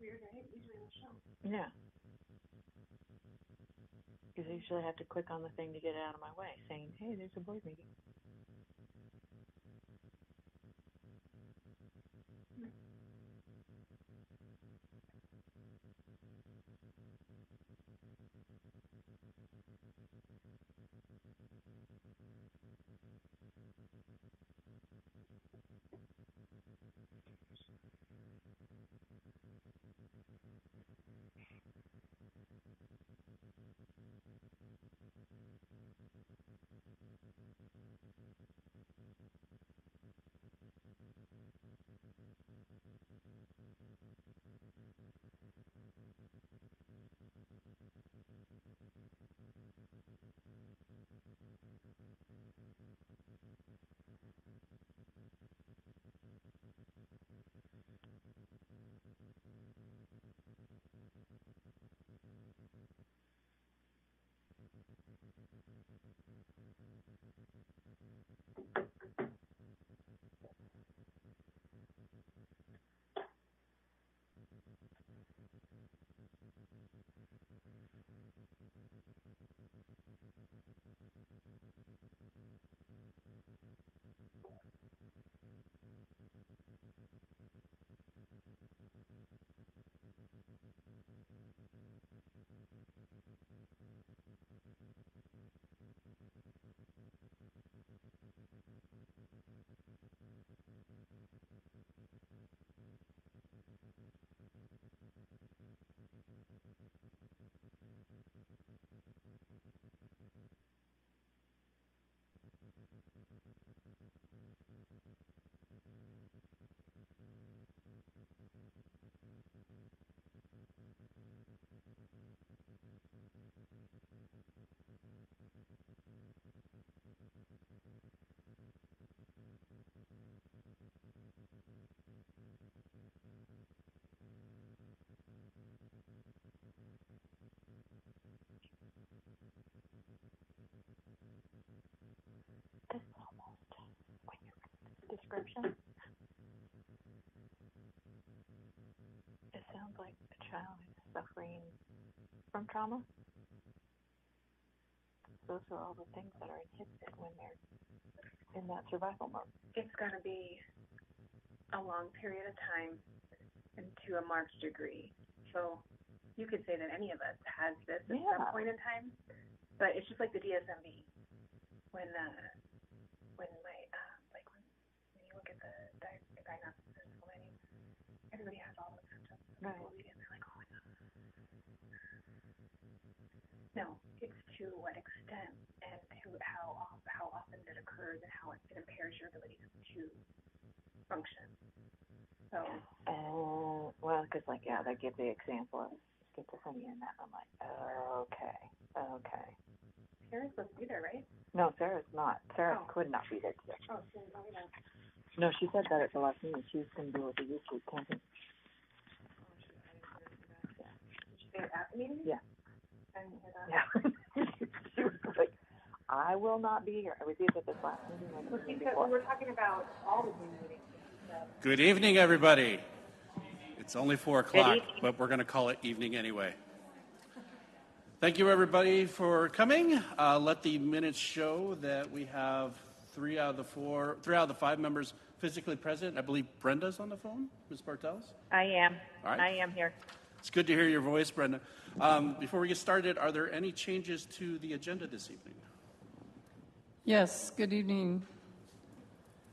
weird, right? Usually it'll show. Yeah. Because I usually have to click on the thing to get it out of my way, saying, hey, there's a board meeting. Description. It sounds like a child is suffering from trauma. Those are all the things that are inhibited when they're in that survival mode. It's got to be a long period of time and to a marked degree. So you could say that any of us has this at some point in time, but it's just like the DSMB. When my when you look at the diagnosis of physical menu, everybody has all the symptoms. Right. And they're like, oh my God. No, it's to what extent and to how often it occurs and how it impairs your ability to function. So. Well, because they give the example of schizophrenia and that. I'm like, okay. Sarah's supposed to be there, right? No, Sarah's not. Sarah could not be there today. Oh, she didn't tell me that. No, she said that at the last meeting. She was going to do it with the YouTube campaign. Oh, shoot, I didn't hear that. Yeah. Did she say it at the meeting? Yeah. I didn't hear that. Yeah. She was like, I will not be here. I was either this last meeting or the meeting before. We're talking about all the Zoom meetings. Good evening, everybody. It's only 4 o'clock, but we're going to call it evening anyway. Thank you, everybody, for coming. Let the minutes show that we have 3 out of the 5 members physically present. I believe Brenda's on the phone. Ms. Bartels? I am. All right. I am here. It's good to hear your voice, Brenda. Before we get started, are there any changes to the agenda this evening? Yes, good evening,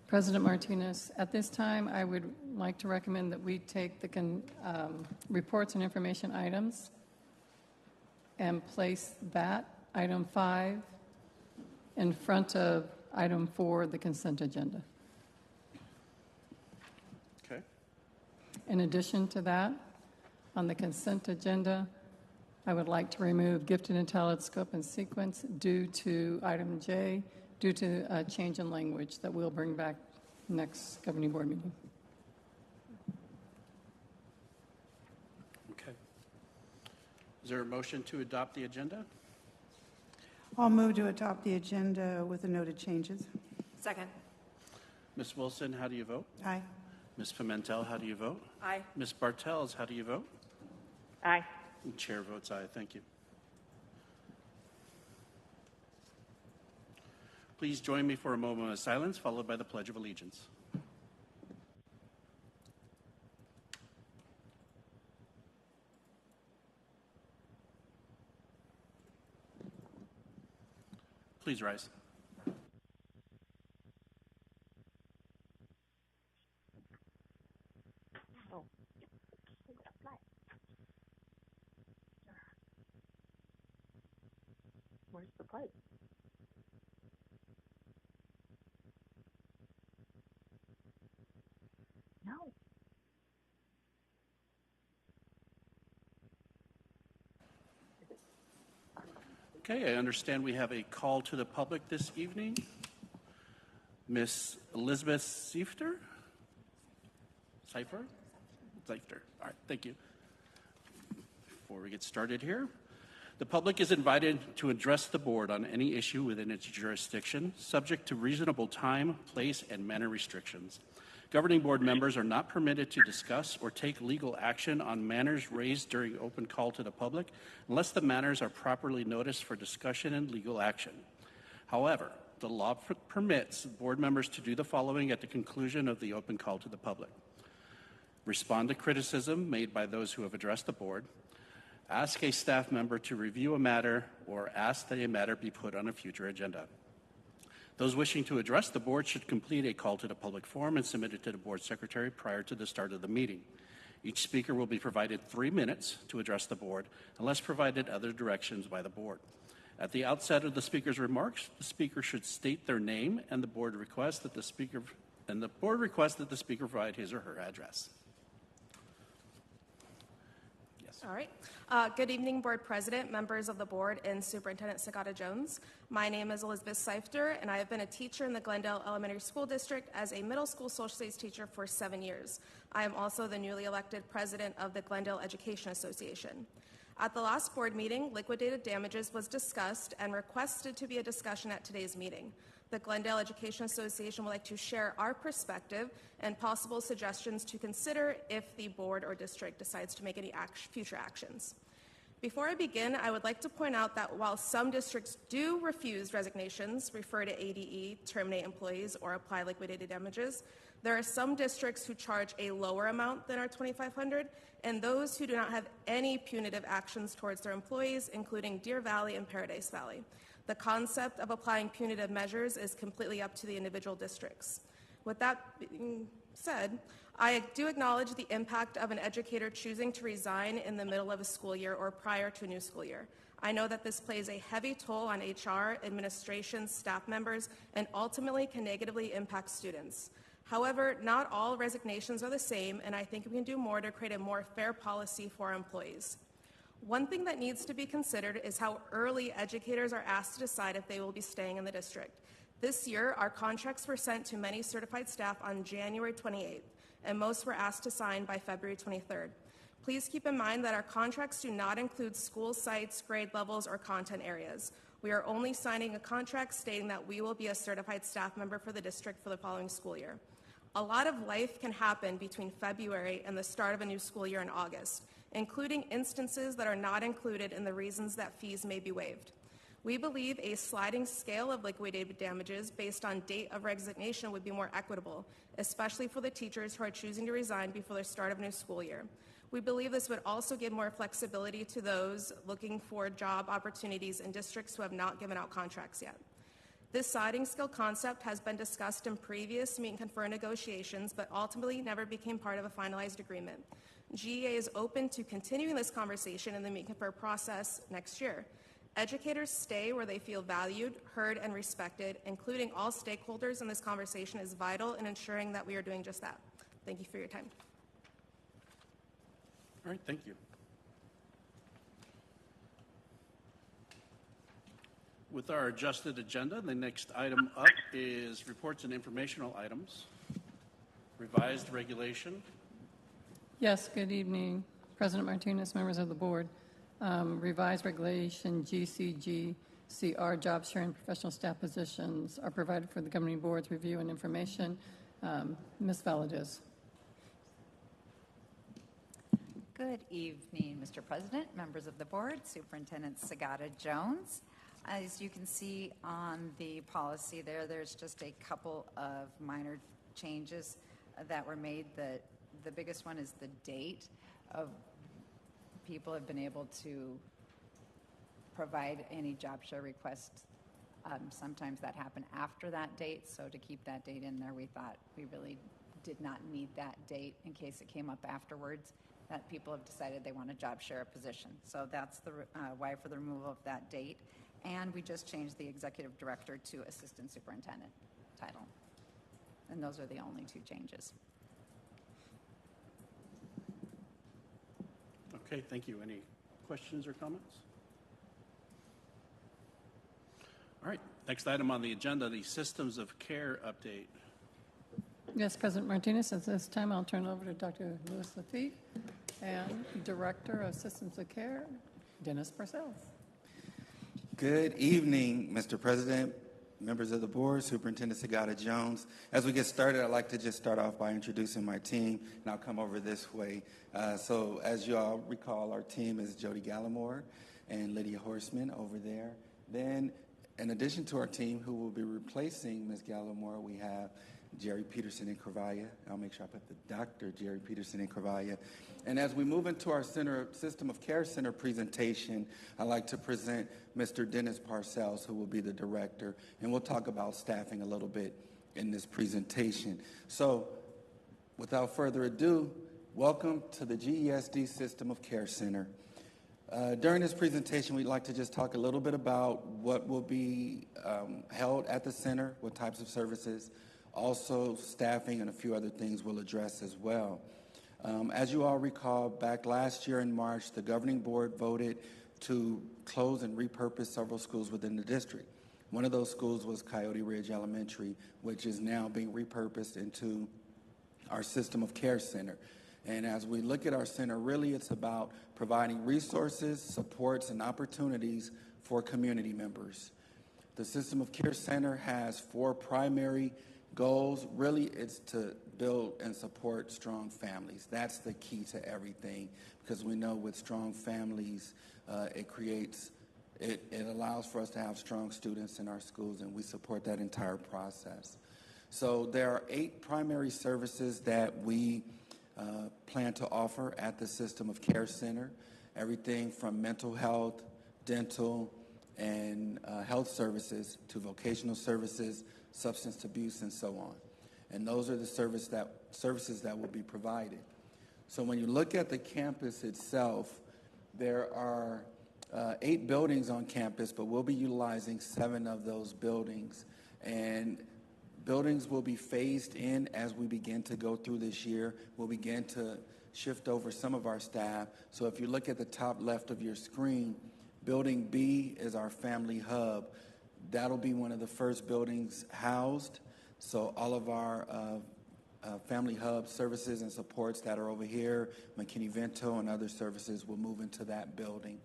President Martinez. At this time, I would like to recommend that we take the reports and information items and place that, item 5, in front of item 4, the consent agenda. Okay. In addition to that, on the consent agenda, I would like to remove gifted and talented scope and sequence due to item J, due to a change in language that we'll bring back next governing board meeting. Okay. Is there a motion to adopt the agenda? I'll move to adopt the agenda with the noted changes. Second. Ms. Wilson, how do you vote? Aye. Ms. Pimentel, how do you vote? Aye. Ms. Bartels, how do you vote? Aye. The chair votes aye. Thank you. Please join me for a moment of silence, followed by the Pledge of Allegiance. Please rise. Oh. Where's the plate? No. Okay, I understand we have a call to the public this evening. Miss Elizabeth Seifter? Seifer? Seifter. All right, thank you. Before we get started here, the public is invited to address the board on any issue within its jurisdiction, subject to reasonable time, place, and manner restrictions. Governing board members are not permitted to discuss or take legal action on matters raised during open call to the public unless the matters are properly noticed for discussion and legal action. However, the law permits board members to do the following at the conclusion of the open call to the public: respond to criticism made by those who have addressed the board, ask a staff member to review a matter, or ask that a matter be put on a future agenda. Those wishing to address the board should complete a call to the public form and submit it to the board secretary prior to the start of the meeting. Each speaker will be provided 3 minutes to address the board, unless provided other directions by the board. At the outset of the speaker's remarks, the speaker should state their name, and the board requests that the speaker provide his or her address. Yes. All right. Good evening, Board President, members of the board, and Superintendent Sagata-Jones. My name is Elizabeth Seifter, and I have been a teacher in the Glendale Elementary School District as a middle school social studies teacher for 7 years. I am also the newly elected president of the Glendale Education Association. At the last board meeting, liquidated damages was discussed and requested to be a discussion at today's meeting. The Glendale Education Association would like to share our perspective and possible suggestions to consider if the board or district decides to make any future actions. Before I begin, I would like to point out that while some districts do refuse resignations, refer to ADE, terminate employees, or apply liquidated damages, there are some districts who charge a lower amount than our $2,500, and those who do not have any punitive actions towards their employees, including Deer Valley and Paradise Valley. The concept of applying punitive measures is completely up to the individual districts. With that being said, I do acknowledge the impact of an educator choosing to resign in the middle of a school year or prior to a new school year. I know that this plays a heavy toll on HR, administration, staff members, and ultimately can negatively impact students. However, not all resignations are the same, and I think we can do more to create a more fair policy for our employees. One thing that needs to be considered is how early educators are asked to decide if they will be staying in the district. This year, our contracts were sent to many certified staff on January 28th, and most were asked to sign by February 23rd. Please keep in mind that our contracts do not include school sites, grade levels, or content areas. We are only signing a contract stating that we will be a certified staff member for the district for the following school year. A lot of life can happen between February and the start of a new school year in August, including instances that are not included in the reasons that fees may be waived. We believe a sliding scale of liquidated damages based on date of resignation would be more equitable, especially for the teachers who are choosing to resign before the start of a new school year. We believe this would also give more flexibility to those looking for job opportunities in districts who have not given out contracts yet. This sliding scale concept has been discussed in previous meet and confer negotiations, but ultimately never became part of a finalized agreement. GEA is open to continuing this conversation in the meet and confer process next year. Educators stay where they feel valued, heard, and respected. Including all stakeholders in this conversation is vital in ensuring that we are doing just that. Thank you for your time. All right, thank you. With our adjusted agenda, the next item up is reports and informational items. Revised regulation. Yes, good evening, President Martinez, members of the board. Revised regulation GCGCR job sharing professional staff positions are provided for the governing board's review and information. Ms. Valadez. Good evening, Mr. President, members of the board, Superintendent Sagata Jones. As you can see on the policy there's just a couple of minor changes that were made. The biggest one is the date of people have been able to provide any job share requests. Sometimes that happened after that date, so to keep that date in there, we thought we really did not need that date in case it came up afterwards, that people have decided they want to job share a position. So that's the why for the removal of that date. And we just changed the executive director to assistant superintendent title. And those are the only two changes. Okay, thank you. Any questions or comments? All right, next item on the agenda, the Systems of Care update. Yes, President Martinez, at this time I'll turn it over to Dr. Louis Lafitte and Director of Systems of Care, Dennis Parcells. Good evening, Mr. President, members of the board, Superintendent Sagata Jones. As we get started, I'd like to just start off by introducing my team, and I'll come over this way. So as you all recall, our team is Jody Gallimore and Lydia Horseman over there. Then, in addition to our team, who will be replacing Ms. Gallimore, we have Jerry Peterson in Cravalla. I'll make sure I put the Dr. Jerry Peterson in Cravalla. And as we move into our System of Care Center presentation, I'd like to present Mr. Dennis Parcells, who will be the director, and we'll talk about staffing a little bit in this presentation. So, without further ado, welcome to the GESD System of Care Center. During this presentation, we'd like to just talk a little bit about what will be held at the center, what types of services, also staffing, and a few other things we'll address as well. As you all recall, back last year in March, the governing board voted to close and repurpose several schools within the district. One of those schools was Coyote Ridge Elementary, which is now being repurposed into our System of Care Center. And as we look at our center, really it's about providing resources, supports, and opportunities for community members. The System of Care Center has 4 primary goals. Really, it's to build and support strong families. That's the key to everything, because we know with strong families, it allows for us to have strong students in our schools, and we support that entire process. So there are 8 primary services that we plan to offer at the System of Care Center. Everything from mental health, dental, and health services to vocational services, substance abuse, and so on. And those are the services that will be provided. So when you look at the campus itself, there are 8 buildings on campus, but we'll be utilizing 7 of those buildings. And buildings will be phased in as we begin to go through this year. We'll begin to shift over some of our staff. So if you look at the top left of your screen, Building B is our family hub. That'll be one of the first buildings housed. So all of our family hub services and supports that are over here, McKinney-Vento and other services will move into that building.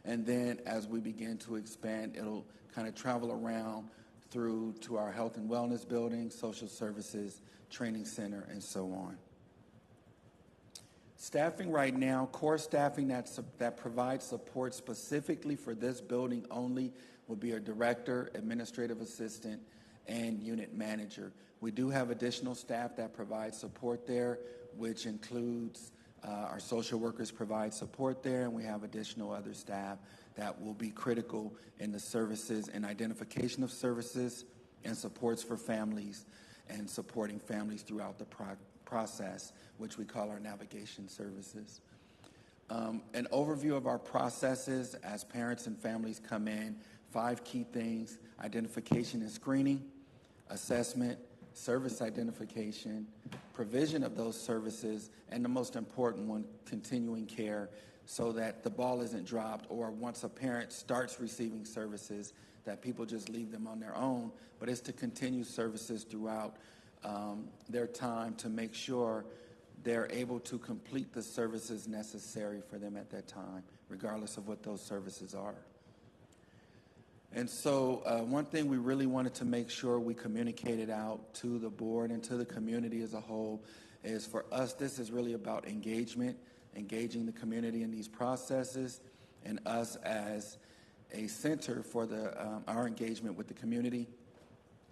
And then as we begin to expand, it'll kind of travel around through to our health and wellness building, social services, training center, and so on. Staffing right now, core staffing that provides support specifically for this building only will be a director, administrative assistant, and unit manager. We do have additional staff that provide support there, which includes our social workers provide support there, and we have additional other staff that will be critical in the services and identification of services and supports for families and supporting families throughout the process, which we call our navigation services. An overview of our processes as parents and families come in, 5 key things: identification and screening, assessment, service identification, provision of those services, and the most important one, continuing care, so that the ball isn't dropped, or once a parent starts receiving services, that people just leave them on their own, but it's to continue services throughout their time to make sure they're able to complete the services necessary for them at that time, regardless of what those services are. And so one thing we really wanted to make sure we communicated out to the board and to the community as a whole is, for us, this is really about engagement engaging the community in these processes, and us as a center for our engagement with the community.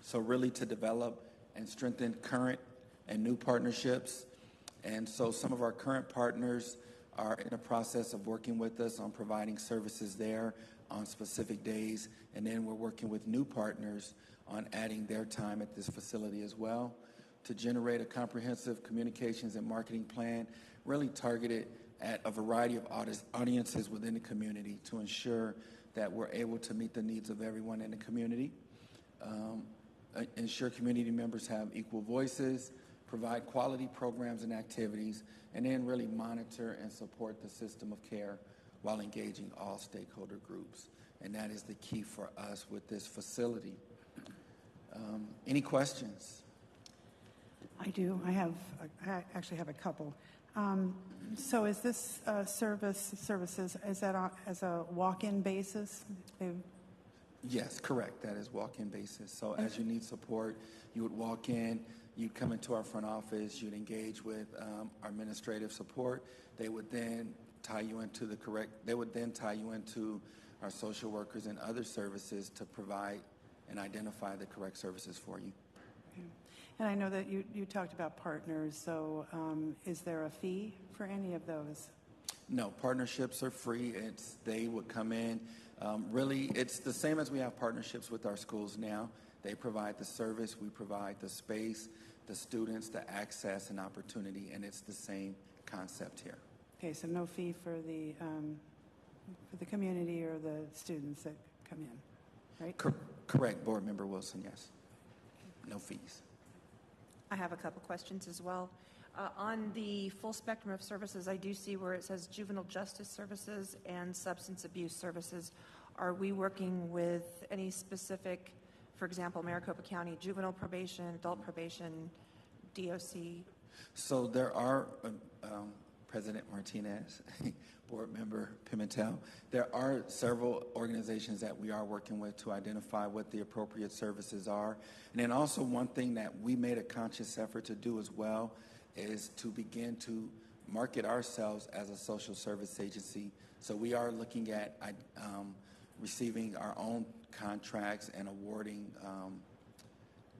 So really to develop and strengthen current and new partnerships. And so some of our current partners are in the process of working with us on providing services there on specific days. And then we're working with new partners on adding their time at this facility as well to generate a comprehensive communications and marketing plan really targeted at a variety of audiences within the community to ensure that we're able to meet the needs of everyone in the community, ensure community members have equal voices, provide quality programs and activities, and then really monitor and support the system of care while engaging all stakeholder groups. And that is the key for us with this facility. Any questions? I do. I actually have a couple. So is this services, is that as a walk-in basis? Yes, correct. That is walk-in basis. So as you need support, you would walk in, you'd come into our front office, you'd engage with our administrative support. They would then tie you into our social workers and other services to provide and identify the correct services for you. Okay. And I know that you talked about partners, so is there a fee for any of those? No, partnerships are free. They would come in. Really, it's the same as we have partnerships with our schools now. They provide the service, we provide the space, the students, the access and opportunity, and it's the same concept here. Okay, so no fee for the community or the students that come in, right? Correct, Board Member Wilson, yes. No fees. I have a couple questions as well. On the full spectrum of services, I do see where it says juvenile justice services and substance abuse services. Are we working with any specific, for example, Maricopa County juvenile probation, adult probation, DOC? So there are, President Martinez, Board Member Pimentel, there are several organizations that we are working with to identify what the appropriate services are. And then also one thing that we made a conscious effort to do as well is to begin to market ourselves as a social service agency. So we are looking at receiving our own contracts and awarding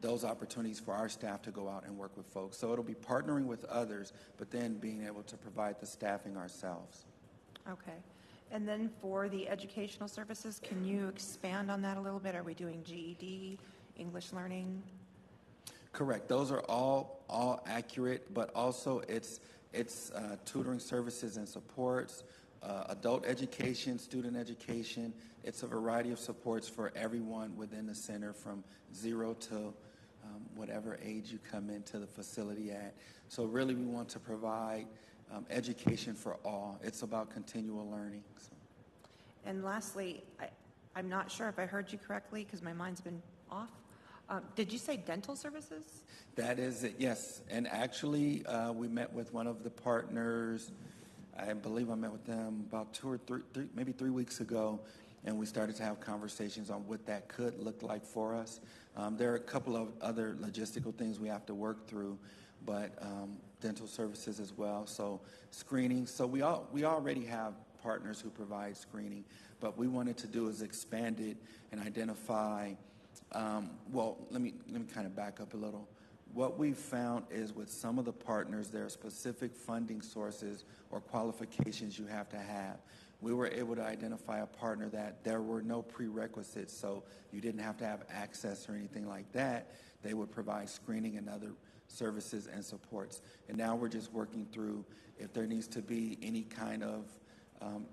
those opportunities for our staff to go out and work with folks. So it'll be partnering with others, but then being able to provide the staffing ourselves. Okay. And then for the educational services, can you expand on that a little bit? Are we doing GED, English learning? Correct. Those are all accurate, but also it's tutoring services and supports, adult education, student education. It's a variety of supports for everyone within the center from 0 to whatever age you come into the facility at. So really we want to provide education for all. It's about continual learning. So. And lastly, I'm not sure if I heard you correctly because my mind's been off. Did you say dental services? That is it, yes. And actually, we met with one of the partners. I believe I met with them about 2 or 3, maybe 3 weeks ago, and we started to have conversations on what that could look like for us. There are a couple of other logistical things we have to work through, but dental services as well. So screening. So we already have partners who provide screening, but we wanted to do is expand it and identify. Well, let me kind of back up a little. What we've found is with some of the partners, there are specific funding sources or qualifications you have to have. We were able to identify a partner that there were no prerequisites, so you didn't have to have access or anything like that. They would provide screening and other services and supports. And now we're just working through if there needs to be any kind of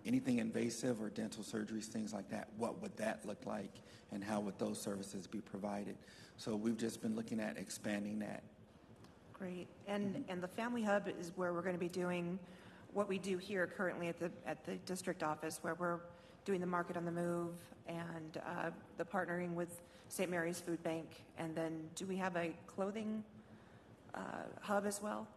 anything invasive or dental surgeries, things like that, what would that look like and how would those services be provided? So we've just been looking at expanding that. Great. And the Family Hub is where we're going to be doing what we do here currently at the district office, where we're doing the Market on the Move and the partnering with St. Mary's Food Bank. And then do we have a clothing hub as well?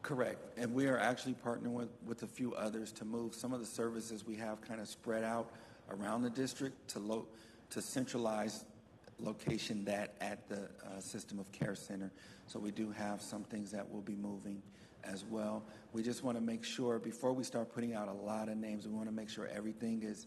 Correct. And we are actually partnering with a few others to move some of the services we have kind of spread out around the district to centralize location that at the system of care center. So we do have some things that will be moving as well. We just want to make sure, before we start putting out a lot of names, we want to make sure everything is,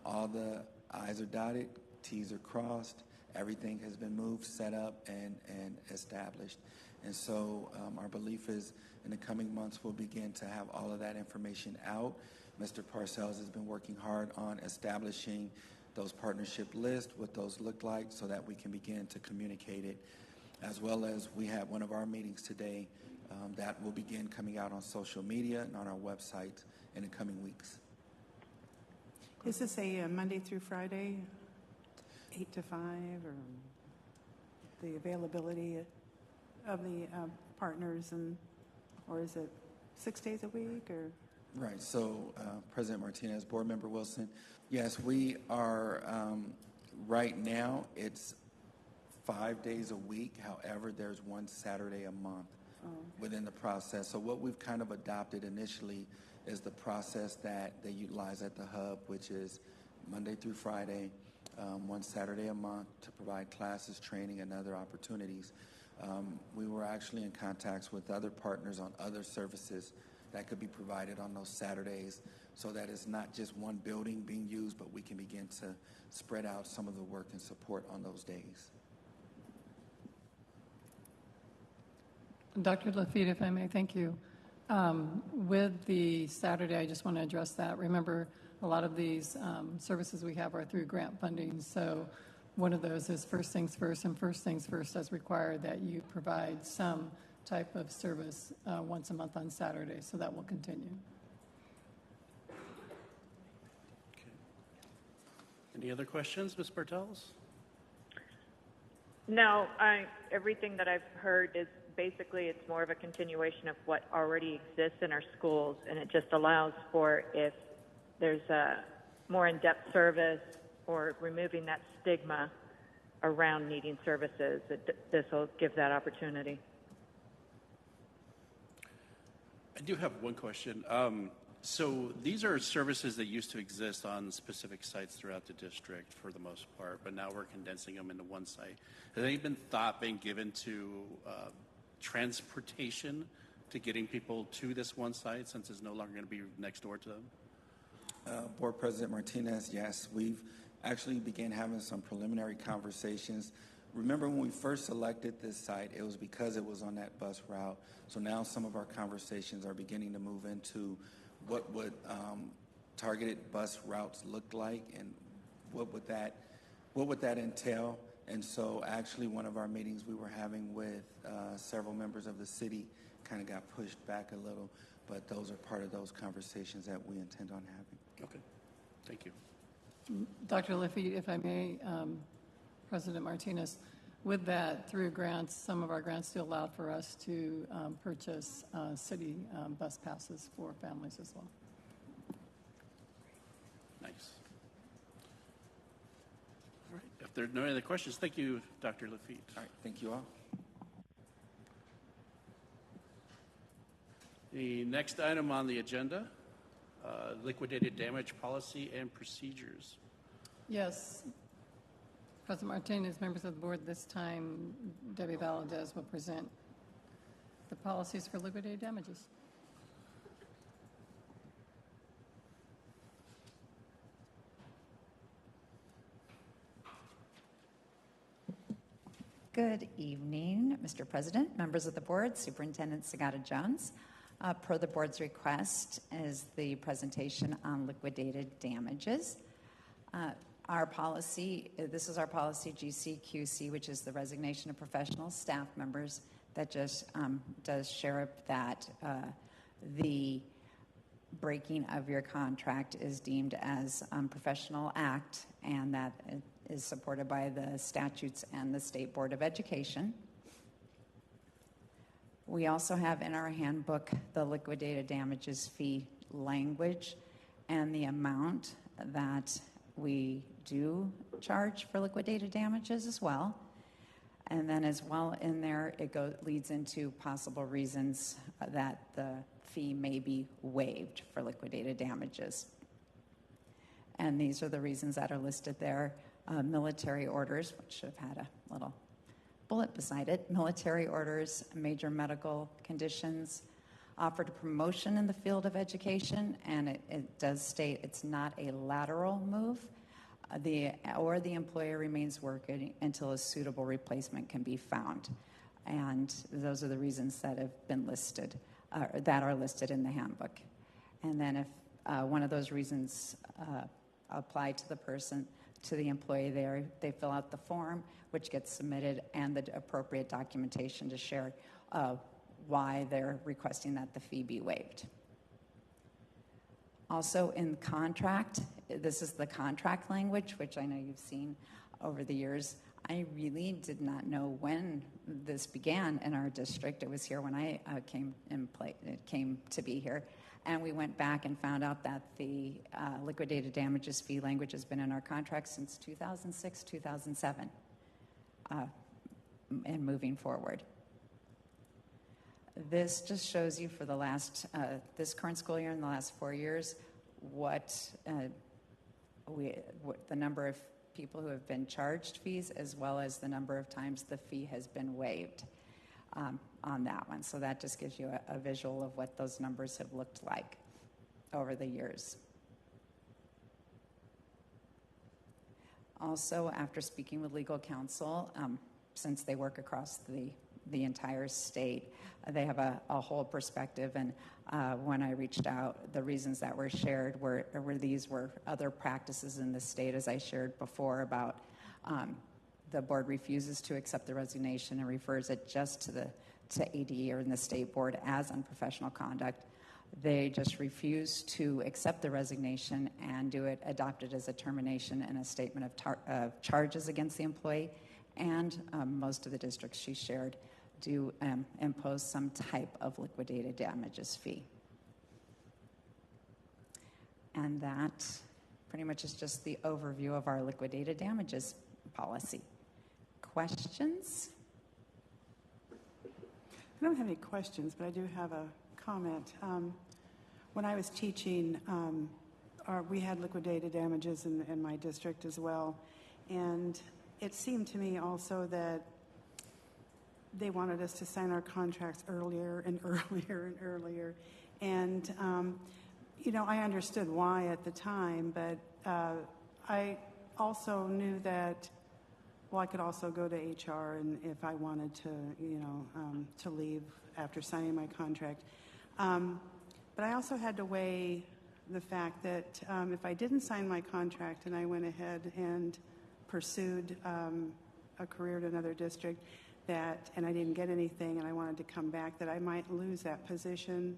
all the I's are dotted, T's are crossed, everything has been moved, set up, and established. And so our belief is in the coming months we'll begin to have all of that information out. Mr. Parcells has been working hard on establishing those partnership lists, what those look like, so that we can begin to communicate it, as well as we have one of our meetings today that will begin coming out on social media and on our website in the coming weeks. Is this a Monday through Friday, 8 to 5, or the availability of the partners, or is it 6 days a week, or? Right. So, President Martinez, Board Member Wilson, yes, we are, right now, it's 5 days a week. However, there's one Saturday a month within the process. So what we've kind of adopted initially is the process that they utilize at the hub, which is Monday through Friday, one Saturday a month to provide classes, training, and other opportunities. We were actually in contacts with other partners on other services that could be provided on those Saturdays, so that it's not just one building being used, but we can begin to spread out some of the work and support on those days. Dr. Lafitte, if I may, thank you. With the Saturday, I just want to address that. Remember, a lot of these services we have are through grant funding, so one of those is first things first, and first things first does require that you provide some type of service once a month on Saturday, so that will continue. Okay. Any other questions, Ms. Bartels? No, everything that I've heard is basically it's more of a continuation of what already exists in our schools, and it just allows for, if there's a more in-depth service or removing that stigma around needing services, this will give that opportunity. I do have one question. So these are services that used to exist on specific sites throughout the district for the most part, but now we're condensing them into one site. Has any been thought being given to transportation to getting people to this one site, since it's no longer going to be next door to them? Board President Martinez, yes, we've actually began having some preliminary conversations. Remember when we first selected this site, it was because it was on that bus route. So now some of our conversations are beginning to move into what would targeted bus routes look like, and what would that entail. And so actually one of our meetings we were having with several members of the city kind of got pushed back a little, but those are part of those conversations that we intend on having. Okay, thank you. Dr. Lafitte, if I may, President Martinez, with that, through grants, some of our grants still allowed for us to purchase city bus passes for families as well. Nice. All right, if there are no other questions, thank you, Dr. Lafitte. All right, thank you all. The next item on the agenda, liquidated damage policy and procedures. Yes. President Martinez, members of the board, this time Debbie Valadez will present the policies for liquidated damages. Good evening, Mr. President, members of the board, Superintendent Sagata Jones. Per the board's request is the presentation on liquidated damages. Our policy, this is our policy GCQC, which is the resignation of professional staff members, that just does share that the breaking of your contract is deemed as professional act, and that it is supported by the statutes and the State Board of Education. We also have in our handbook the liquidated damages fee language and the amount that we do charge for liquidated damages as well. And then as well in there, it leads into possible reasons that the fee may be waived for liquidated damages. And these are the reasons that are listed there. Military orders, which should have had a little bullet beside it. Military orders, major medical conditions, offered a promotion in the field of education, and it does state it's not a lateral move. The employer remains working until a suitable replacement can be found. And those are the reasons that have been listed, that are listed in the handbook. And then if one of those reasons apply to the person, to the employee there, they fill out the form, which gets submitted, and the appropriate documentation to share why they're requesting that the fee be waived. Also in contract, this is the contract language, which I know you've seen over the years. I really did not know when this began in our district. It was here when I came to be here. And we went back and found out that the liquidated damages fee language has been in our contract since 2006, 2007, and moving forward. This just shows you for the last, this current school year and the last 4 years, what the number of people who have been charged fees, as well as the number of times the fee has been waived on that one. So that just gives you a visual of what those numbers have looked like over the years. Also, after speaking with legal counsel, since they work across the entire state, they have a whole perspective, and when I reached out, the reasons that were shared were these were other practices in the state, as I shared before, about the board refuses to accept the resignation and refers it just to AD or in the state board as unprofessional conduct. They just refuse to accept the resignation and adopt it as a termination and a statement of charges against the employee. And most of the districts she shared do impose some type of liquidated damages fee. And that pretty much is just the overview of our liquidated damages policy. Questions? I don't have any questions, but I do have a comment. When I was teaching, we had liquidated damages in my district as well, and it seemed to me also that they wanted us to sign our contracts earlier and earlier and earlier. And, I understood why at the time, but I also knew that, I could also go to HR and if I wanted to, to leave after signing my contract. But I also had to weigh the fact that if I didn't sign my contract and I went ahead and pursued a career at another district, and I didn't get anything and I wanted to come back, that I might lose that position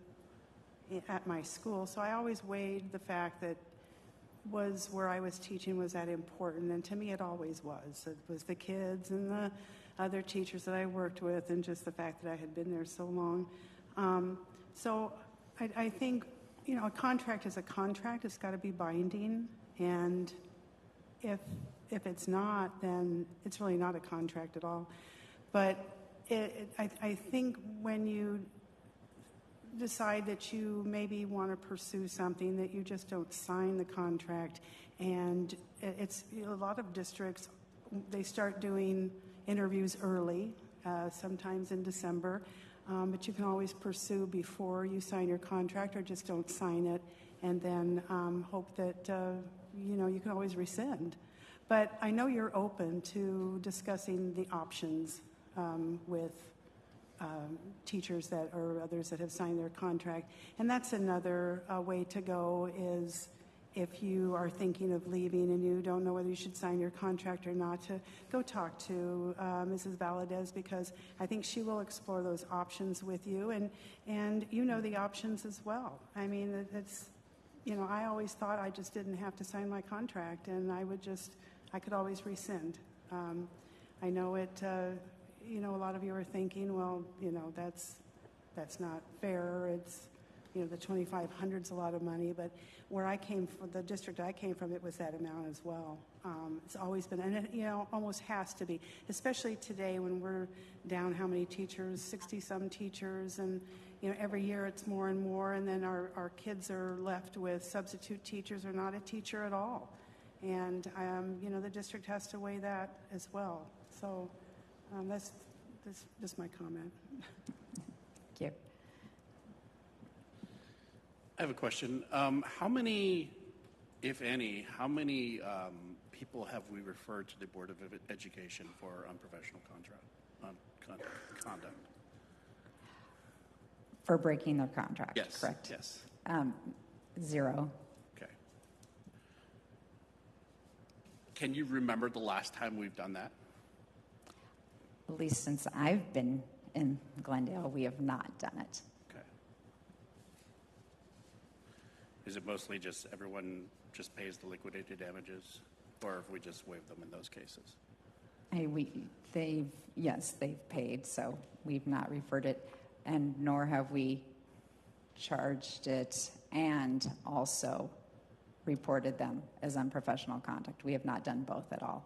at my school. So I always weighed the fact that was where I was teaching was that important, and to me it always was. It was the kids and the other teachers that I worked with, and just the fact that I had been there so long. So I think, a contract is a contract. It's got to be binding, and if it's not, then it's really not a contract at all. But I think when you decide that you maybe want to pursue something, that you just don't sign the contract, and it's a lot of districts, they start doing interviews early, sometimes in December, but you can always pursue before you sign your contract, or just don't sign it, and then hope that you can always rescind. But I know you're open to discussing the options with teachers or others that have signed their contract. And that's another way to go, is if you are thinking of leaving and you don't know whether you should sign your contract or not, to go talk to Mrs. Valadez, because I think she will explore those options with you, and the options as well. I mean, it's, I always thought I just didn't have to sign my contract, and I could always rescind. I know it, a lot of you are thinking, well, that's not fair. It's, the $2,500's a lot of money, but where I came from, the district I came from, it was that amount as well. It's always been, and it, almost has to be, especially today when we're down how many teachers, 60-some teachers, and, every year it's more and more, and then our kids are left with substitute teachers or not a teacher at all. And, the district has to weigh that as well. So that's just my comment. Thank you. I have a question. How many, if any, people have we referred to the Board of Education for unprofessional conduct? For breaking their contract, Yes. correct? Yes. 0. Okay. Can you remember the last time we've done that? At least since I've been in Glendale, we have not done it. Okay. Is it mostly just everyone just pays the liquidated damages, or if we just waive them in those cases? They've paid, so we've not referred it, and nor have we charged it and also reported them as unprofessional conduct. We have not done both at all.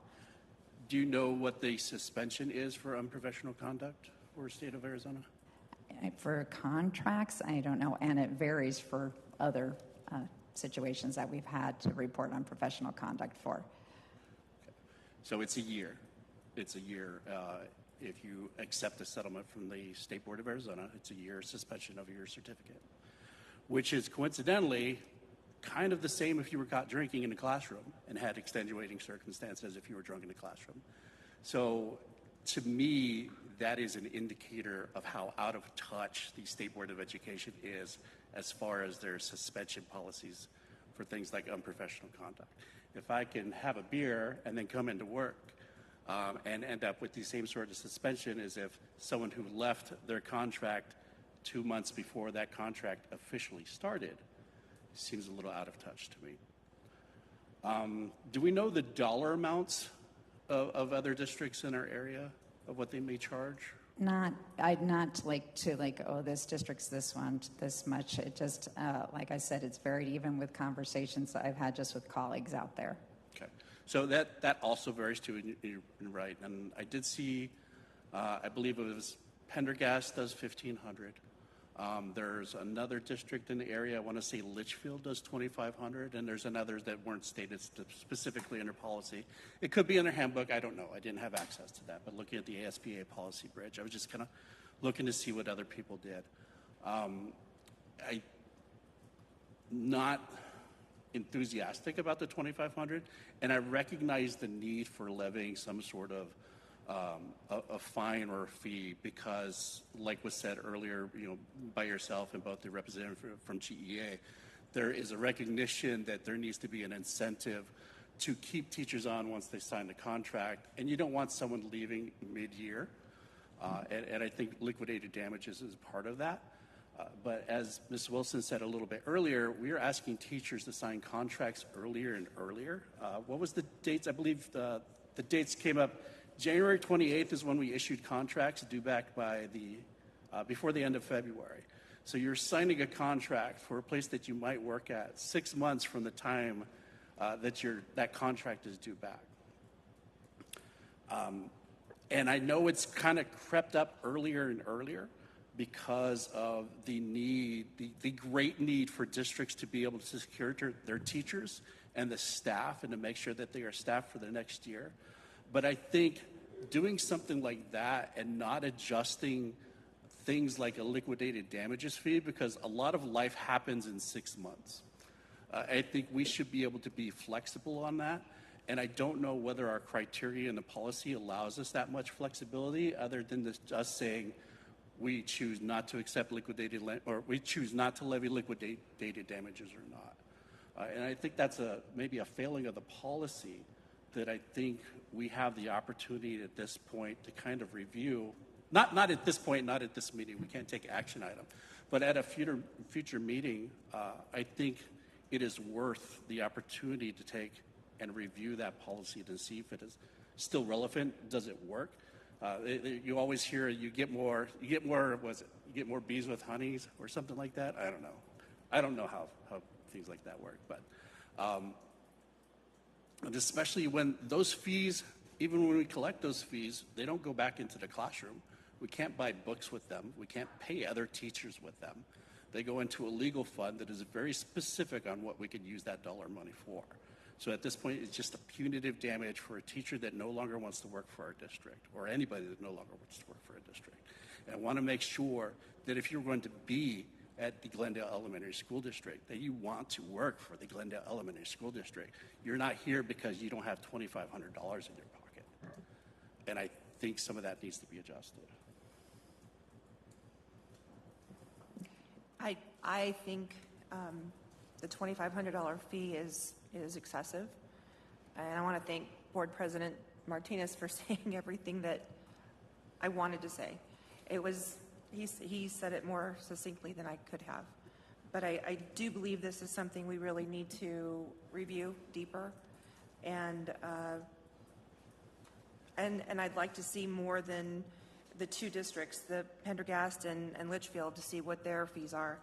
Do you know what the suspension is for unprofessional conduct for the state of Arizona? For contracts, I don't know, and it varies for other situations that we've had to report unprofessional conduct for. Okay. So it's a year. It's a year. If you accept a settlement from the State Board of Arizona, it's a year suspension of your certificate, which is coincidentally kind of the same if you were caught drinking in a classroom and had extenuating circumstances if you were drunk in a classroom. So to me, that is an indicator of how out of touch the State Board of Education is as far as their suspension policies for things like unprofessional conduct. If I can have a beer and then come into work and end up with the same sort of suspension as if someone who left their contract 2 months before that contract officially started, seems a little out of touch to me. Do we know the dollar amounts of other districts in our area of what they may charge? I'd not like to this district's this one, this much. It just, like I said, it's varied even with conversations that I've had just with colleagues out there. Okay. So that also varies too, and you're right. And I did see, I believe it was Pendergast does $1,500. There's another district in the area, I want to say Litchfield does $2,500, and there's another that weren't stated specifically in their policy. It could be in their handbook, I don't know. I didn't have access to that. But looking at the ASBA policy bridge, I was just kind of looking to see what other people did. I'm not enthusiastic about the $2,500, and I recognize the need for levying some sort of a fine or a fee because, like was said earlier, by yourself and both the representative from GEA, there is a recognition that there needs to be an incentive to keep teachers on once they sign the contract, and you don't want someone leaving mid-year, and I think liquidated damages is part of that. But as Ms. Wilson said a little bit earlier, we are asking teachers to sign contracts earlier and earlier. What was the dates? I believe the dates came up. January 28th is when we issued contracts due back by before the end of February. So you're signing a contract for a place that you might work at 6 months from the time that contract is due back. And I know it's kind of crept up earlier and earlier because of the need, the great need for districts to be able to secure their teachers and the staff and to make sure that they are staffed for the next year. But I think doing something like that and not adjusting things like a liquidated damages fee, because a lot of life happens in 6 months. I think we should be able to be flexible on that. And I don't know whether our criteria in the policy allows us that much flexibility other than us saying we choose not to accept or we choose not to levy liquidated damages or not. And I think that's maybe a failing of the policy that I think we have the opportunity at this point to kind of review. Not at this point, not at this meeting. We can't take action item. But at a future meeting, I think it is worth the opportunity to take and review that policy to see if it is still relevant. Does it work? You always hear you get more bees with honeys or something like that. I don't know. I don't know how things like that work, but and especially when those fees, even when we collect those fees, they don't go back into the classroom. We can't buy books with them. We can't pay other teachers with them. They go into a legal fund that is very specific on what we could use that dollar money for. So at this point, it's just a punitive damage for a teacher that no longer wants to work for our district, or anybody that no longer wants to work for a district. And I want to make sure that if you're going to be at the Glendale Elementary School District, that you want to work for the Glendale Elementary School District. You're not here because you don't have $2,500 in your pocket. And I think some of that needs to be adjusted. I think the $2,500 fee is excessive. And I want to thank Board President Martinez for saying everything that I wanted to say. He said it more succinctly than I could have. But I do believe this is something we really need to review deeper. And I'd like to see more than the two districts, the Pendergast and Litchfield, to see what their fees are.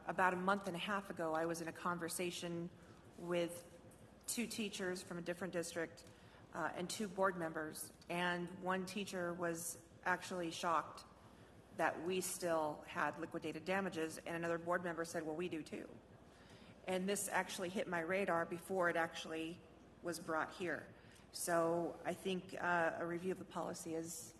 About a month and a half ago, I was in a conversation with two teachers from a different district and two board members, and one teacher was actually shocked that we still had liquidated damages, and another board member said, well, we do too. And this actually hit my radar before it actually was brought here. So I think a review of the policy is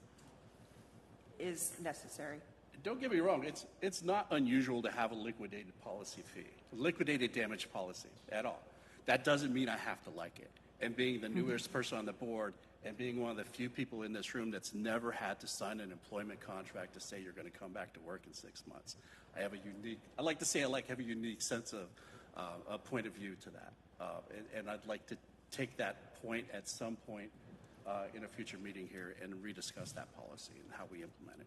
necessary. Don't get me wrong, it's not unusual to have a liquidated policy fee, liquidated damage policy at all. That doesn't mean I have to like it. And being the newest person on the board and being one of the few people in this room that's never had to sign an employment contract to say you're going to come back to work in 6 months, I have a unique sense of a point of view to that. And I'd like to take that point at some point in a future meeting here and rediscuss that policy and how we implement it.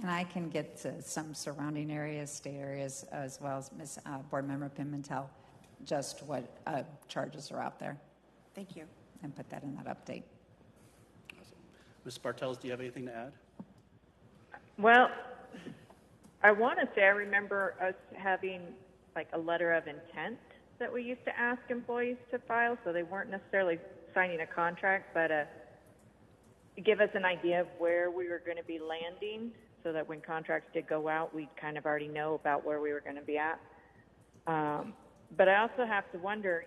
And I can get to some surrounding areas, state areas, as well as Ms. Board Member Pimentel, just what charges are out there. Thank you. And put that in that update. Awesome. Ms. Bartels, do you have anything to add? Well, I want to say I remember us having like a letter of intent that we used to ask employees to file, so they weren't necessarily signing a contract, but give us an idea of where we were going to be landing, so that when contracts did go out, we'd kind of already know about where we were going to be at. But I also have to wonder,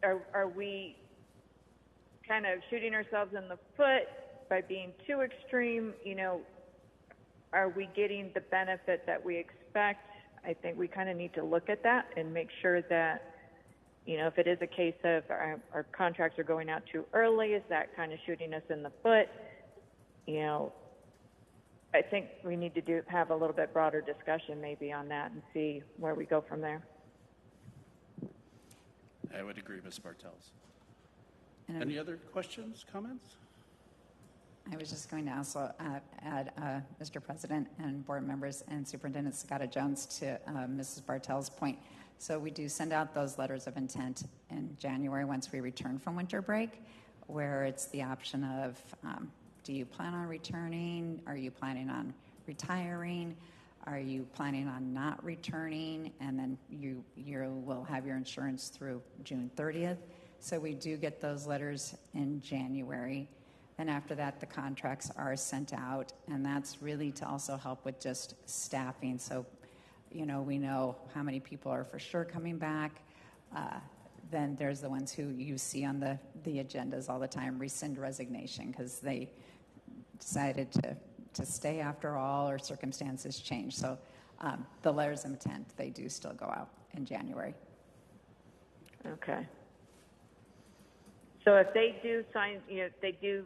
are we kind of shooting ourselves in the foot by being too extreme? Are we getting the benefit that we expect? I think we kind of need to look at that and make sure that, if it is a case of our contracts are going out too early, is that kind of shooting us in the foot? I think we need to have a little bit broader discussion maybe on that and see where we go from there. I would agree, Ms. Bartels. Any other questions, comments? I was just going to also add, Mr. President and board members and Superintendent Sagata-Jones, to Mrs. Bartel's point. So we do send out those letters of intent in January once we return from winter break, where it's the option of, do you plan on returning? Are you planning on retiring? Are you planning on not returning? And then you will have your insurance through June 30th. So we do get those letters in January. And after that, the contracts are sent out. And that's really to also help with just staffing. So, we know how many people are for sure coming back. Then there's the ones who you see on the agendas all the time, rescind resignation, because they decided to stay after all, or circumstances change. So the letters of intent, they do still go out in January. Okay. So if they do sign, if they do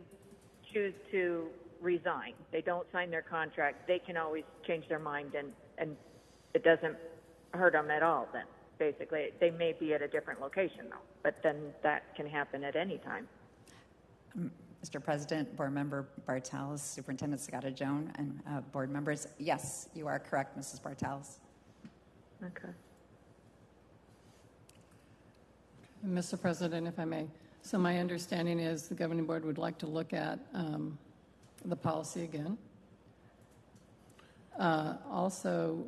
choose to resign, they don't sign their contract, they can always change their mind, and it doesn't hurt them at all then. Basically, they may be at a different location though, but then that can happen at any time. Mr. President, Board Member Bartels, Superintendent Sagata-Jones, and board members, yes, you are correct, Mrs. Bartels. Okay. Mr. President, if I may. So my understanding is the governing board would like to look at the policy again. Also,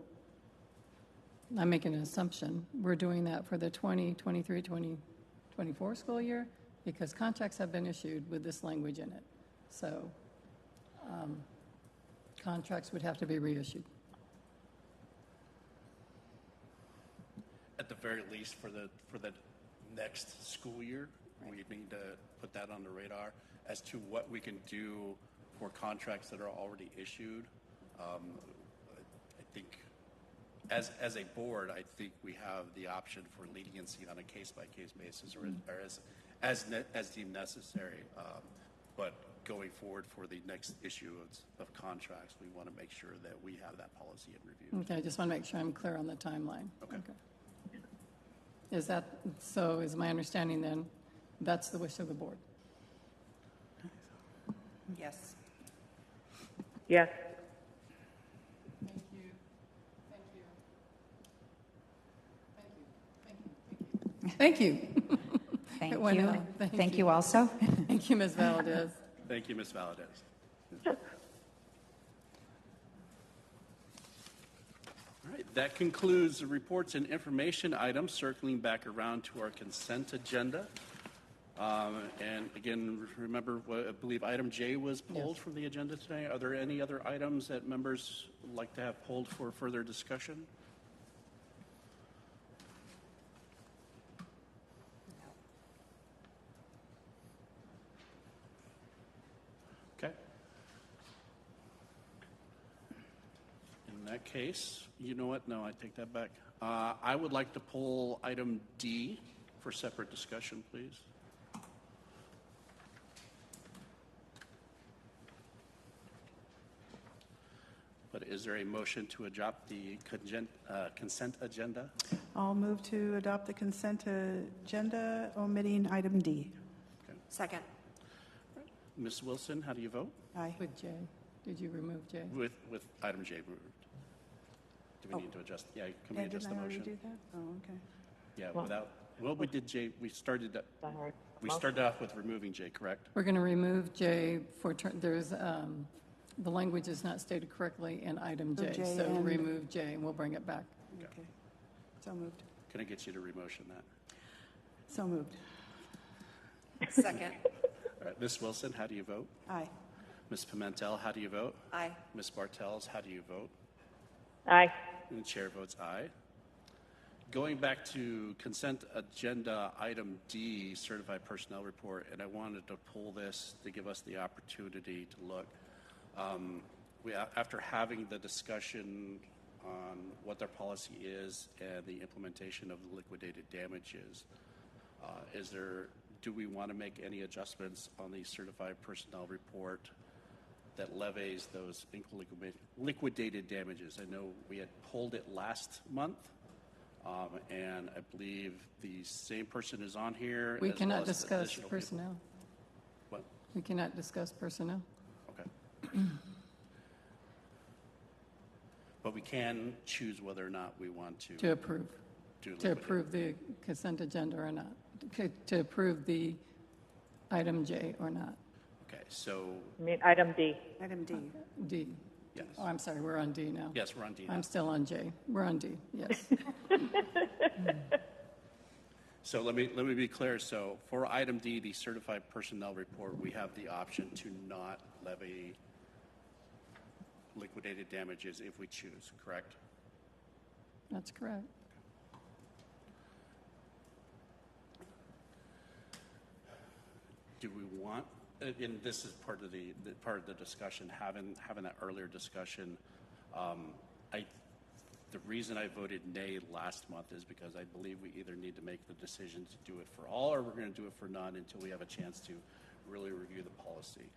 I'm making an assumption. We're doing that for the 2023-2024 school year, because contracts have been issued with this language in it. So contracts would have to be reissued. At the very least, for the next school year, we need to put that on the radar as to what we can do for contracts that are already issued. I think as a board, I think we have the option for leniency on a case-by-case basis or as deemed necessary. But going forward for the next issue of contracts, we want to make sure that we have that policy and review. Okay, I just want to make sure I'm clear on the timeline. Okay. Is that, so is my understanding then, that's the wish of the board? Yes. Yes. Thank you. Thank you. Thank It went you. out. Thank you also. Thank you, Ms. Valdez. Thank you, Ms. Valadez. All right, that concludes the reports and information items. Circling back around to our consent agenda. And again, remember, I believe item J was pulled from the agenda today. Are there any other items that members would like to have pulled for further discussion? Okay. In that case, you know what? No, I take that back. I would like to pull item D for separate discussion, please. But is there a motion to adopt the consent agenda? I'll move to adopt the consent agenda, omitting item D. Okay. Second. Ms. Wilson, how do you vote? Aye. With J. Did you remove J? With item J moved. Do we need to adjust? Yeah, can we And adjust didn't the I already motion? do that? Oh, okay. Yeah, well, we did J. We started off with removing J, correct? We're going to remove J for, there's, the language is not stated correctly in item J. J So and- remove J and we'll bring it back. Okay. So moved. Can I get you to remotion that? So moved. Second. All right, Ms. Wilson, how do you vote? Aye. Ms. Pimentel, how do you vote? Aye. Ms. Bartels, how do you vote? Aye. And the chair votes aye. Going back to consent agenda item D, certified personnel report, and I wanted to pull this to give us the opportunity to look. After having the discussion on what their policy is and the implementation of the liquidated damages, do we want to make any adjustments on the certified personnel report that levies those liquidated damages? I know we had pulled it last month, and I believe the same person is on here. We as cannot well as discuss additional people. personnel. What? We cannot discuss personnel. Okay. But we can choose whether or not we want to approve. do To liquidated. approve the consent agenda or not. To approve the item J or not. Okay, so I mean, item D. Item D. D. yes. Oh, I'm sorry, we're on D now. Yes, we're on D now. I'm still on J. We're on D, yes. So let me be clear. So for item D, the certified personnel report, we have the option to not levy liquidated damages if we choose, correct? That's correct. Do we want, and this is part of the discussion, having that earlier discussion. The reason I voted nay last month is because I believe we either need to make the decision to do it for all, or we're going to do it for none until we have a chance to really review the policy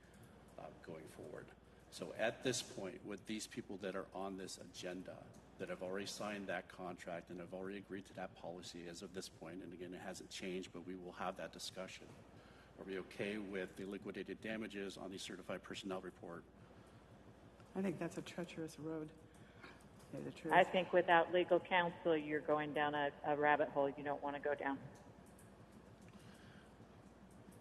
going forward. So at this point, with these people that are on this agenda, that have already signed that contract and have already agreed to that policy as of this point, and again, it hasn't changed, but we will have that discussion. Are we okay with the liquidated damages on the certified personnel report? I think that's a treacherous road. Yeah, the truth. I think without legal counsel, you're going down a rabbit hole you don't want to go down.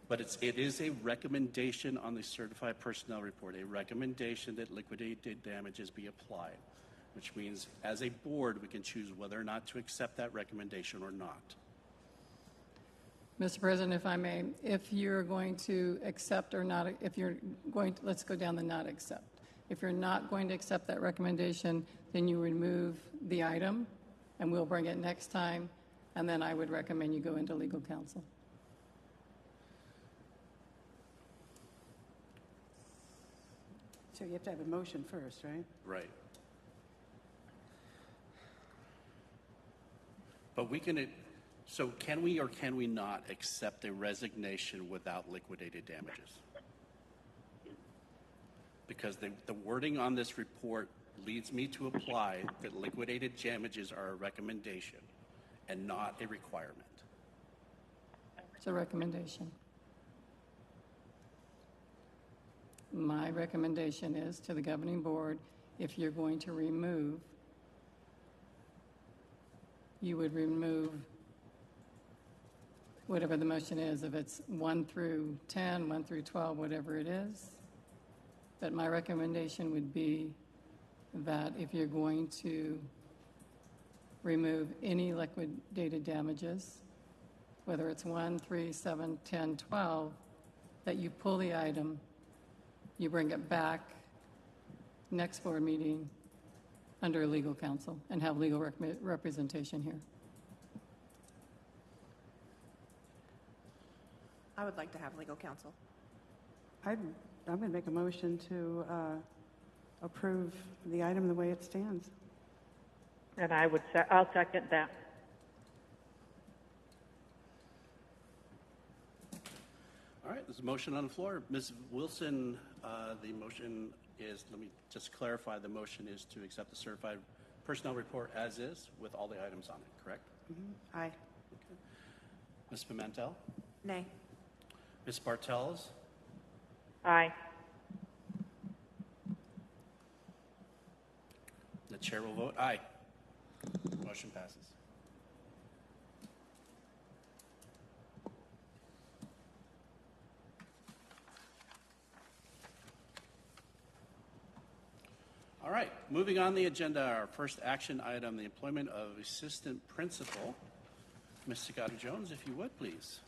But it is a recommendation on the certified personnel report, a recommendation that liquidated damages be applied, which means as a board, we can choose whether or not to accept that recommendation or not. Mr. President, if I may, if you're going to accept or not, if you're going to, let's go down the not accept. If you're not going to accept that recommendation, then you remove the item, and we'll bring it next time, and then I would recommend you go into legal counsel. So you have to have a motion first, right? Right. But we can, so can we or can we not accept a resignation without liquidated damages? Because the wording on this report leads me to apply that liquidated damages are a recommendation and not a requirement. It's a recommendation. My recommendation is to the governing board, if you're going to remove, you would remove whatever the motion is, if it's 1 through 10, 1 through 12, whatever it is. But my recommendation would be that if you're going to remove any liquidated damages, whether it's 1, 3, 7, 10, 12, that you pull the item, you bring it back next board meeting under legal counsel and have legal representation here. I would like to have legal counsel. I'm going to make a motion to approve the item the way it stands. And I'll second that. All right, there's a motion on the floor. Ms. Wilson, the motion is, let me just clarify, the motion is to accept the certified personnel report as is with all the items on it, correct? Mm-hmm. Aye. Okay. Ms. Pimentel? Nay. Ms. Bartels? Aye. The chair will vote aye. Motion passes. All right, moving on the agenda, our first action item, the employment of assistant principal. Ms. Sagata Jones, if you would, please.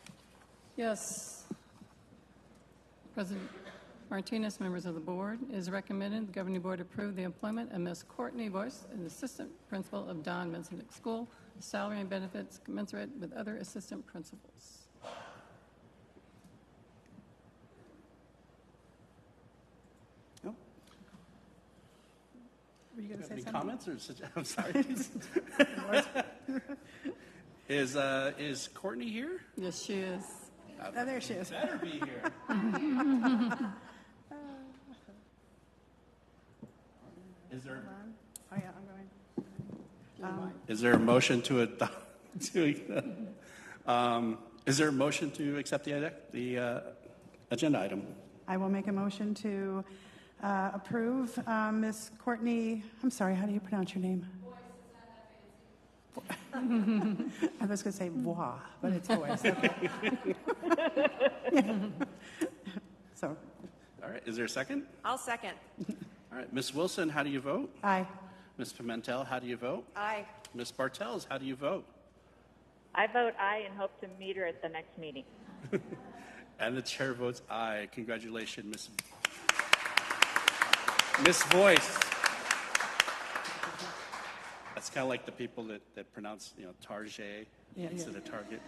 Yes. President Martinez, members of the board, it is recommended the governing board approve the employment of Ms. Courtney Boyce as assistant principal of Don Vincent School, salary and benefits commensurate with other assistant principals. Oh. Were you going to say Any something? comments or I'm sorry. Is Courtney here? Yes, she is. Oh, there she is. Better be here. Is there? Oh, yeah, I'm going. Is there a motion to adopt? Is there a motion to accept the agenda item? I will make a motion to approve Ms. Courtney, I'm sorry, how do you pronounce your name? I was going to say Bois, but it's Boyce. Okay. So. All right. Is there a second? I'll second. All right. Ms. Wilson, how do you vote? Aye. Ms. Pimentel, how do you vote? Aye. Ms. Bartels, how do you vote? I vote aye and hope to meet her at the next meeting. And the chair votes aye. Congratulations, Miss Voice. That's kind of like the people that pronounce, Target instead of Target.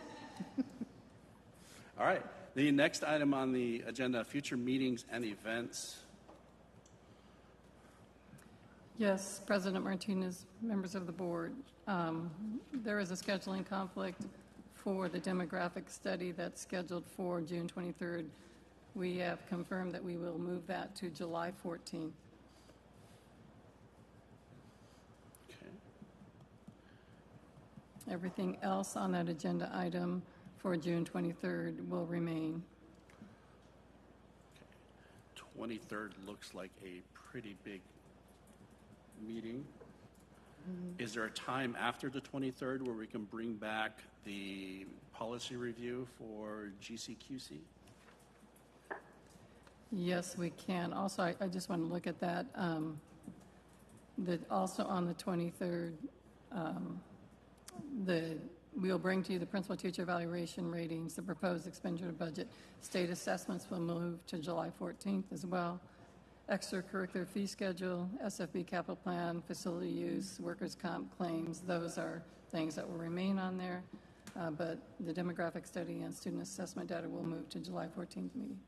All right. The next item on the agenda, future meetings and events. Yes, President Martinez, members of the board, there is a scheduling conflict for the demographic study that's scheduled for June 23rd. We have confirmed that we will move that to July 14th. Okay. Everything else on that agenda item for June 23rd will remain. 23rd looks like a pretty big meeting. Is there a time after the 23rd where we can bring back the policy review for GCQC? Yes, we can. Also, I just want to look at that. Also on the 23rd, we'll bring to you the principal teacher evaluation ratings, the proposed expenditure budget. State assessments will move to July 14th as well. Extracurricular fee schedule, SFB capital plan, facility use, workers' comp claims, those are things that will remain on there. But the demographic study and student assessment data will move to July 14th meeting.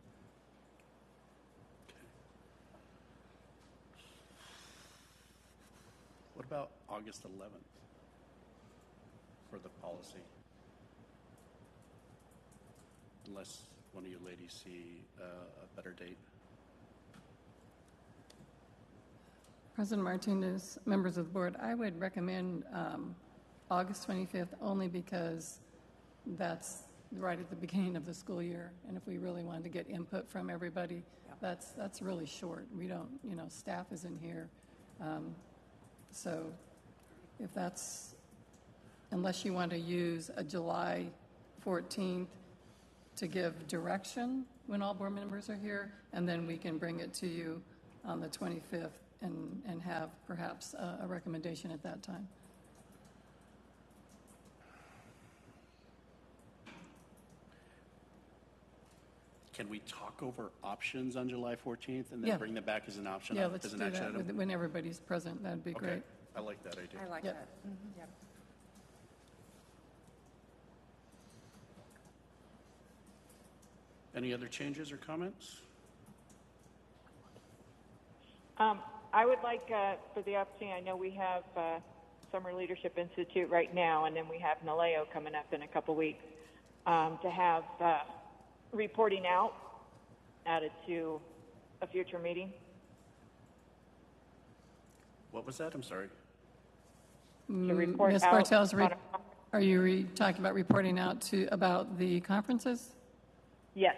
What about August 11th for the policy? Unless one of you ladies see a better date. President Martinez, members of the board, I would recommend August 25th only because that's right at the beginning of the school year. And if we really wanted to get input from everybody, that's really short. We don't, staff isn't here. So if that's, unless you want to use a July 14th to give direction when all board members are here, and then we can bring it to you on the 25th and have perhaps a recommendation at that time. Can we talk over options on July 14th and then bring them back as an option? Yeah, let's as an do action that item? when everybody's present. That'd be Okay. great. I like that idea. I like Yep. that. Yep. Any other changes or comments? I would like, for the opportunity, I know we have Summer Leadership Institute right now, and then we have NALEO coming up in a couple weeks, to have reporting out added to a future meeting. What was that? I'm sorry. To report Ms. out Bartels, on are you talking about reporting out about the conferences? Yes.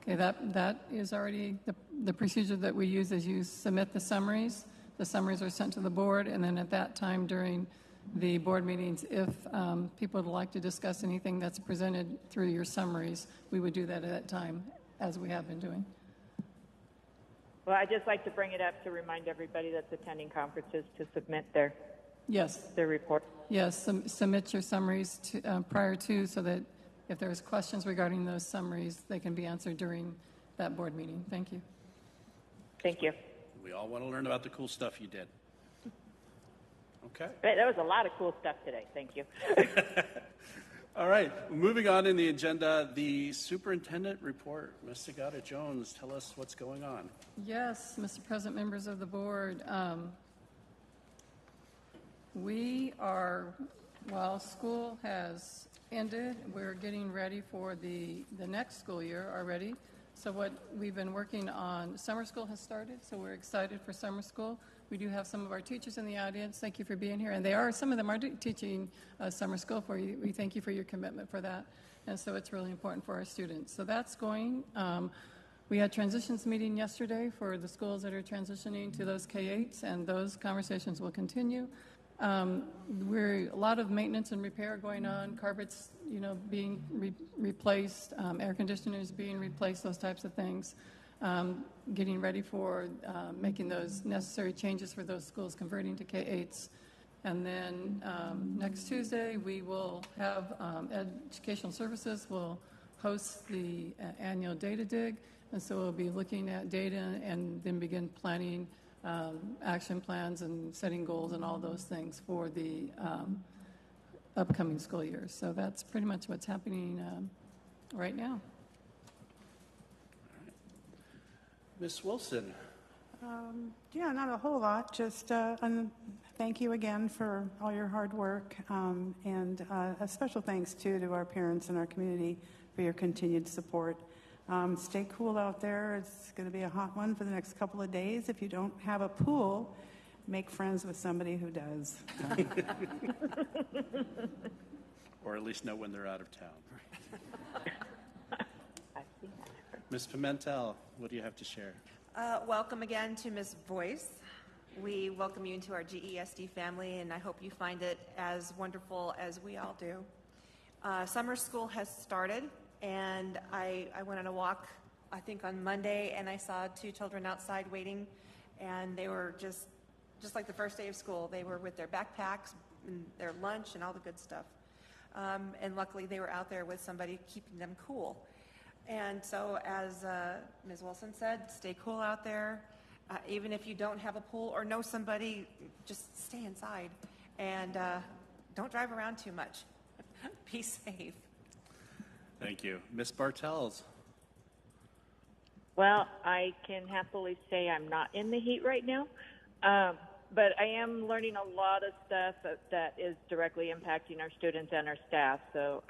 Okay, that is already the procedure that we use is you submit the summaries. The summaries are sent to the board, and then at that time during the board meetings, if people would like to discuss anything that's presented through your summaries, we would do that at that time, as we have been doing. Well, I'd just like to bring it up to remind everybody that's attending conferences to submit their report. Yes, submit your summaries prior to, so that if there's questions regarding those summaries, they can be answered during that board meeting. Thank you. Thank you. We all want to learn about the cool stuff you did. Okay. There was a lot of cool stuff today. Thank you. All right. Moving on in the agenda, the Superintendent Report. Ms. Sagata Jones, tell us what's going on. Yes, Mr. President, members of the board. While school has ended, we're getting ready for the next school year already. So what we've been working on, summer school has started, so we're excited for summer school. We do have some of our teachers in the audience. Thank you for being here. And some of them are teaching summer school for you. We thank you for your commitment for that. And so it's really important for our students. So that's going. We had transitions meeting yesterday for the schools that are transitioning to those K-8s, and those conversations will continue. A lot of maintenance and repair going on, carpets, being replaced, air conditioners being replaced, those types of things. Getting ready for making those necessary changes for those schools converting to K-8s. And then next Tuesday, we will have Educational Services will host the annual data dig. And so we'll be looking at data and then begin planning action plans and setting goals and all those things for the upcoming school year. So that's pretty much what's happening right now. Ms. Wilson. Not a whole lot. Just thank you again for all your hard work. And a special thanks, too, to our parents and our community for your continued support. Stay cool out there. It's going to be a hot one for the next couple of days. If you don't have a pool, make friends with somebody who does. Or at least know when they're out of town. Ms. Pimentel, what do you have to share? Welcome again to Ms. Voice. We welcome you into our GESD family, and I hope you find it as wonderful as we all do. Summer school has started, and I went on a walk, I think on Monday, and I saw 2 children outside waiting, and they were just like the first day of school. They were with their backpacks and their lunch and all the good stuff. And luckily they were out there with somebody keeping them cool. And so as Ms. Wilson said, stay cool out there. Even if you don't have a pool or know somebody, just stay inside. And don't drive around too much. Be safe. Thank you. Ms. Bartels. Well, I can happily say I'm not in the heat right now. But I am learning a lot of stuff that is directly impacting our students and our staff. So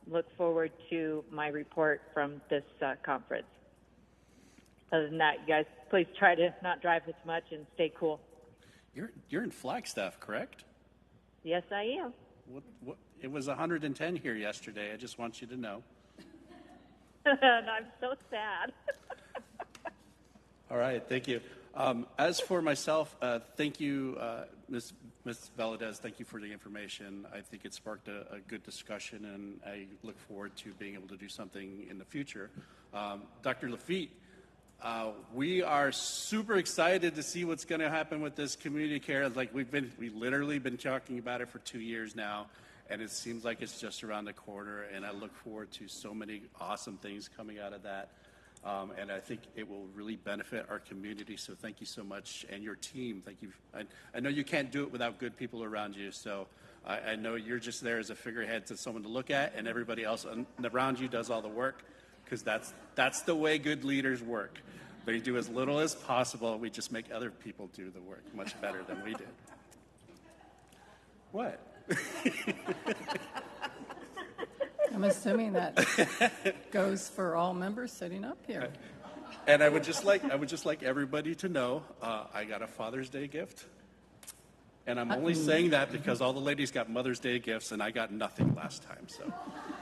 look forward to my report from this conference. Other than that, you guys, please try to not drive as much and stay cool. You're in Flagstaff, correct? Yes, I am. It was 110 here yesterday. I just want you to know. And I'm so sad. All right, thank you. As for myself, thank you, Ms. Valadez. Thank you for the information. I think it sparked a good discussion, and I look forward to being able to do something in the future. Dr. Lafitte, we are super excited to see what's going to happen with this community care. Like we've literally been talking about it for 2 years now, and it seems like it's just around the corner. And I look forward to so many awesome things coming out of that. And I think it will really benefit our community. So thank you so much, and your team. Thank you. I know you can't do it without good people around you. So I know you're just there as a figurehead to someone to look at, and everybody else around you does all the work, because that's the way good leaders work. They do as little as possible. We just make other people do the work much better than we did. What? I'm assuming that goes for all members sitting up here. And I would just like everybody to know, I got a Father's Day gift. And I'm only saying that because all the ladies got Mother's Day gifts, and I got nothing last time. So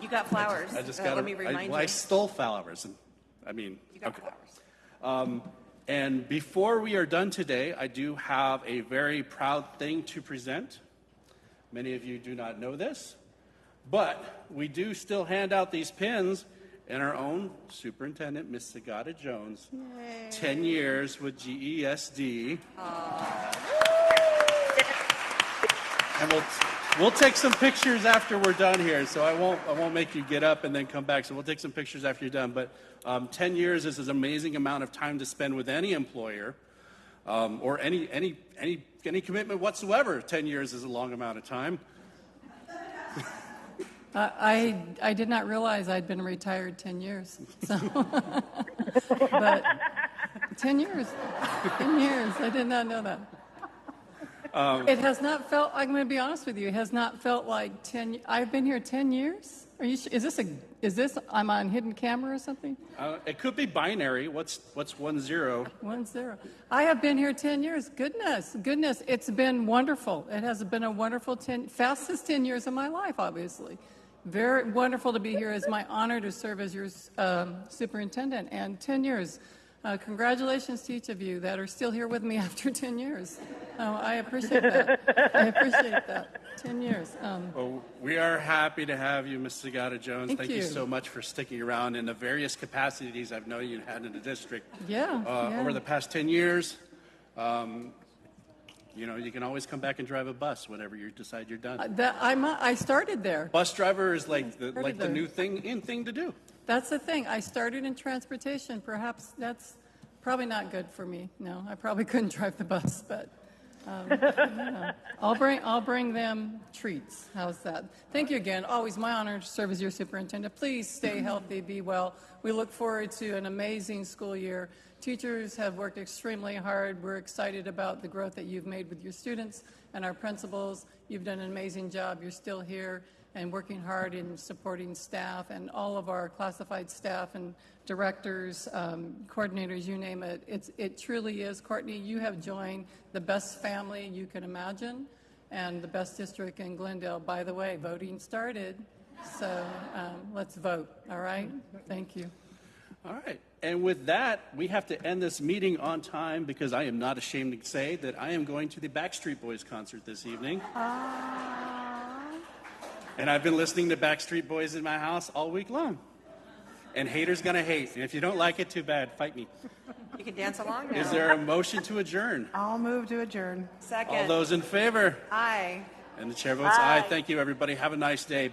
You got flowers. I just got. Let me remind you. I stole flowers, and I mean. You got okay. flowers. And before we are done today, I do have a very proud thing to present. Many of you do not know this, but we do still hand out these pins in our own superintendent, Ms. Sagata Jones. Yay. 10 years with GESD. And we'll take some pictures after we're done here, so I won't make you get up and then come back. So we'll take some pictures after you're done. But 10 years is an amazing amount of time to spend with any employer, or any commitment whatsoever. 10 years is a long amount of time. I did not realize I'd been retired 10 years. So, but 10 years, I did not know that. It has not felt, I'm going to be honest with you, it has not felt like 10, I've been here 10 years? Are you, is this, I'm on hidden camera or something? It could be binary. What's 10? 10. I have been here 10 years. Goodness, it's been wonderful. It has been a wonderful fastest 10 years of my life, obviously. Very wonderful to be here. It's my honor to serve as your superintendent, and 10 years. Congratulations to each of you that are still here with me after 10 years. I appreciate that. 10 years. Well, we are happy to have you, Ms. Sagata Jones. Thank you so much for sticking around in the various capacities I've known you had in the district. Yeah. Over the past 10 years. You can always come back and drive a bus whenever you decide you're done. I started there. Bus driver is like the new thing to do. That's the thing. I started in transportation. Perhaps that's probably not good for me. No, I probably couldn't drive the bus, but I'll bring them treats. How's that? Thank you again. Always my honor to serve as your superintendent. Please stay healthy, be well. We look forward to an amazing school year. Teachers have worked extremely hard. We're excited about the growth that you've made with your students and our principals. You've done an amazing job. You're still here and working hard in supporting staff and all of our classified staff and directors, coordinators, you name it. It truly is. Courtney, you have joined the best family you can imagine and the best district in Glendale. By the way, voting started, so let's vote, all right? Thank you. All right. And with that, we have to end this meeting on time because I am not ashamed to say that I am going to the Backstreet Boys concert this evening. And I've been listening to Backstreet Boys in my house all week long. And haters gonna hate. And if you don't like it, too bad. Fight me. You can dance along now. Is there a motion to adjourn? I'll move to adjourn. Second. All those in favor? Aye. And the chair votes aye. Thank you, everybody. Have a nice day.